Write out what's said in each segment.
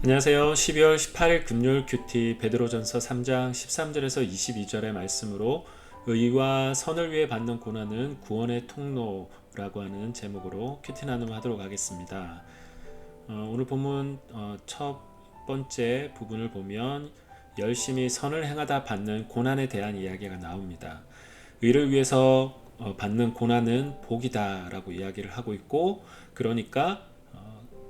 안녕하세요. 12월 18일 금요일 큐티 베드로전서 3장 13절에서 22절의 말씀으로 의와 선을 위해 받는 고난은 구원의 통로라고 하는 제목으로 큐티 나눔하도록 하겠습니다. 오늘 본문 첫 번째 부분을 보면 열심히 선을 행하다 받는 고난에 대한 이야기가 나옵니다. 의를 위해서 받는 고난은 복이다 라고 이야기를 하고 있고, 그러니까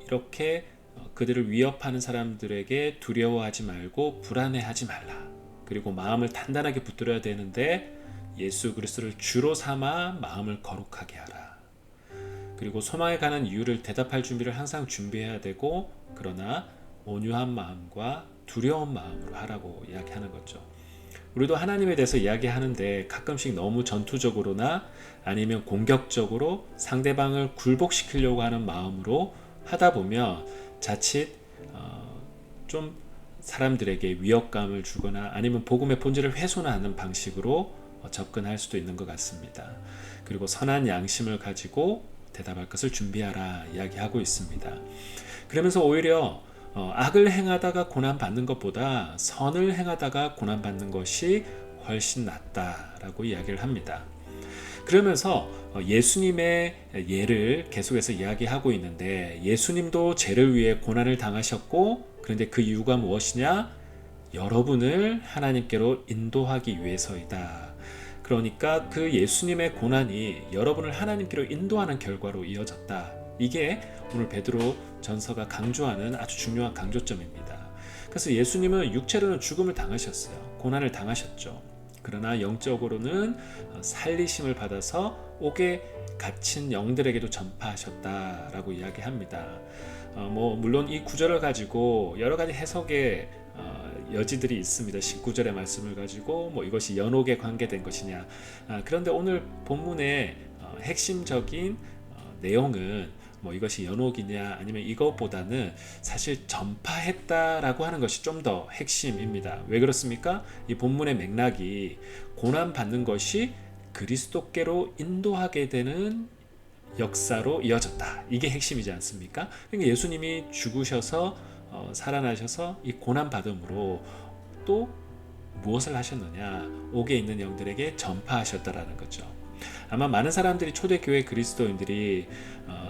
이렇게 그들을 위협하는 사람들에게 두려워하지 말고 불안해하지 말라. 그리고 마음을 단단하게 붙들어야 되는데 예수 그리스도를 주로 삼아 마음을 거룩하게 하라. 그리고 소망에 관한 이유를 대답할 준비를 항상 준비해야 되고, 그러나 온유한 마음과 두려운 마음으로 하라고 이야기하는 거죠. 우리도 하나님에 대해서 이야기하는데 가끔씩 너무 전투적으로나 아니면 공격적으로 상대방을 굴복시키려고 하는 마음으로 하다 보면 자칫 좀 사람들에게 위협감을 주거나 아니면 복음의 본질을 훼손하는 방식으로 접근할 수도 있는 것 같습니다. 그리고 선한 양심을 가지고 대답할 것을 준비하라 이야기하고 있습니다. 그러면서 오히려 악을 행하다가 고난받는 것보다 선을 행하다가 고난받는 것이 훨씬 낫다라고 이야기를 합니다. 그러면서 예수님의 예를 계속해서 이야기하고 있는데, 예수님도 죄를 위해 고난을 당하셨고, 그런데 그 이유가 무엇이냐? 여러분을 하나님께로 인도하기 위해서이다. 그러니까 그 예수님의 고난이 여러분을 하나님께로 인도하는 결과로 이어졌다. 이게 오늘 베드로 전서가 강조하는 아주 중요한 강조점입니다. 그래서 예수님은 육체로는 죽음을 당하셨어요. 고난을 당하셨죠. 그러나 영적으로는 살리심을 받아서 옥에 갇힌 영들에게도 전파하셨다라고 이야기합니다. 물론 이 구절을 가지고 여러 가지 해석의 여지들이 있습니다. 19절의 말씀을 가지고 이것이 연옥에 관계된 것이냐. 그런데 오늘 본문의 핵심적인 내용은 이것이 연옥이냐 아니면 이것보다는 사실 전파했다라고 하는 것이 좀 더 핵심입니다. 왜 그렇습니까? 이 본문의 맥락이 고난받는 것이 그리스도께로 인도하게 되는 역사로 이어졌다. 이게 핵심이지 않습니까? 그러니까 예수님이 죽으셔서 살아나셔서 이 고난받음으로 또 무엇을 하셨느냐? 옥에 있는 영들에게 전파하셨다라는 거죠. 아마 많은 사람들이 초대교회 그리스도인들이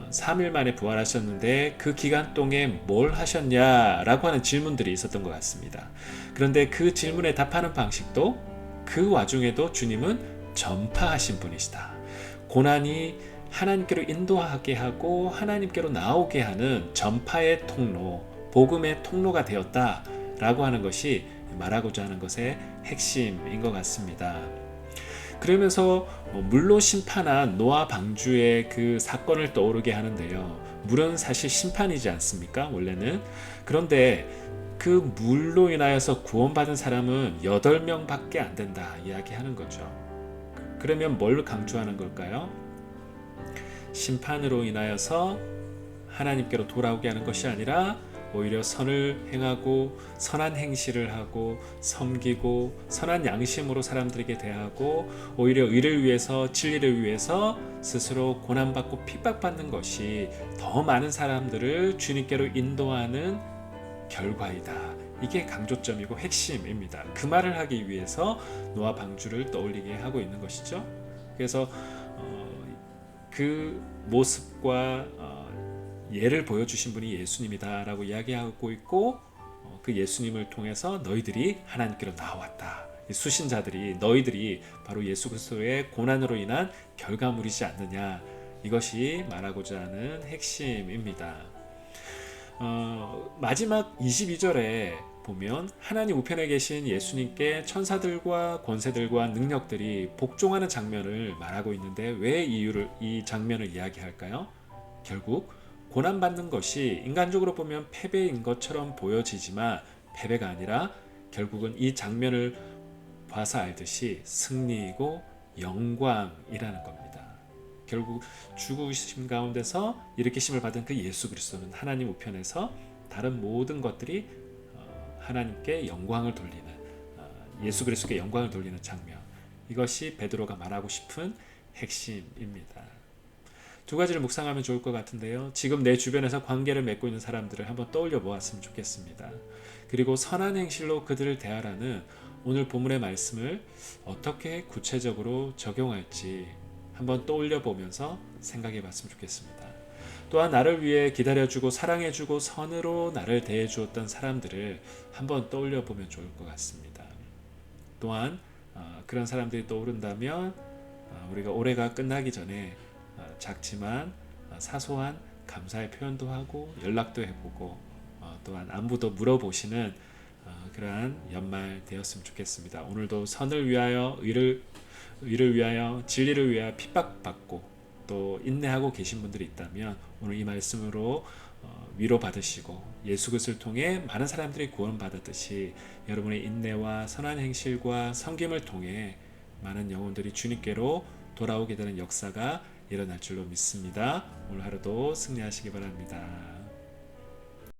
3일 만에 부활하셨는데 그 기간 동안 뭘 하셨냐라고 하는 질문들이 있었던 것 같습니다. 그런데 그 질문에 답하는 방식도 그 와중에도 주님은 전파하신 분이시다. 고난이 하나님께로 인도하게 하고 하나님께로 나오게 하는 전파의 통로, 복음의 통로가 되었다라고 하는 것이 말하고자 하는 것의 핵심인 것 같습니다. 그러면서 물로 심판한 노아 방주의 그 사건을 떠오르게 하는데요. 물은 사실 심판이지 않습니까? 원래는. 그런데 그 물로 인하여서 구원받은 사람은 8명밖에 안 된다 이야기하는 거죠. 그러면 뭘 강조하는 걸까요? 심판으로 인하여서 하나님께로 돌아오게 하는 것이 아니라 오히려 선을 행하고 선한 행실을 하고 섬기고 선한 양심으로 사람들에게 대하고 오히려 의를 위해서 진리를 위해서 스스로 고난받고 핍박받는 것이 더 많은 사람들을 주님께로 인도하는 결과이다. 이게 강조점이고 핵심입니다. 그 말을 하기 위해서 노아 방주를 떠올리게 하고 있는 것이죠. 그래서 그 모습과 예를 보여주신 분이 예수님이다 라고 이야기하고 있고, 그 예수님을 통해서 너희들이 하나님께로 나왔다. 수신자들이 너희들이 바로 예수 그리스도의 고난으로 인한 결과물이지 않느냐. 이것이 말하고자 하는 핵심입니다. 마지막 22절에 보면 하나님 우편에 계신 예수님께 천사들과 권세들과 능력들이 복종하는 장면을 말하고 있는데, 왜 이 장면을 이야기할까요? 결국 고난받는 것이 인간적으로 보면 패배인 것처럼 보여지지만 패배가 아니라 결국은 이 장면을 봐서 알듯이 승리이고 영광이라는 겁니다. 결국 죽으심 가운데서 일으키심을 받은 그 예수 그리스도는 하나님 우편에서 다른 모든 것들이 하나님께 영광을 돌리는, 예수 그리스도께 영광을 돌리는 장면, 이것이 베드로가 말하고 싶은 핵심입니다. 두 가지를 묵상하면 좋을 것 같은데요. 지금 내 주변에서 관계를 맺고 있는 사람들을 한번 떠올려 보았으면 좋겠습니다. 그리고 선한 행실로 그들을 대하라는 오늘 본문의 말씀을 어떻게 구체적으로 적용할지 한번 떠올려 보면서 생각해 봤으면 좋겠습니다. 또한 나를 위해 기다려주고 사랑해주고 선으로 나를 대해주었던 사람들을 한번 떠올려 보면 좋을 것 같습니다. 또한 그런 사람들이 떠오른다면 우리가 올해가 끝나기 전에 작지만 사소한 감사의 표현도 하고 연락도 해보고 또한 안부도 물어보시는 그러한 연말 되었으면 좋겠습니다. 오늘도 선을 위하여 의를 위하여 진리를 위하여 핍박받고 또 인내하고 계신 분들이 있다면 오늘 이 말씀으로 위로받으시고 예수 그리스도를 통해 많은 사람들이 구원받았듯이 여러분의 인내와 선한 행실과 섬김을 통해 많은 영혼들이 주님께로 돌아오게 되는 역사가 일어날 줄로 믿습니다. 오늘 하루도 승리하시기 바랍니다.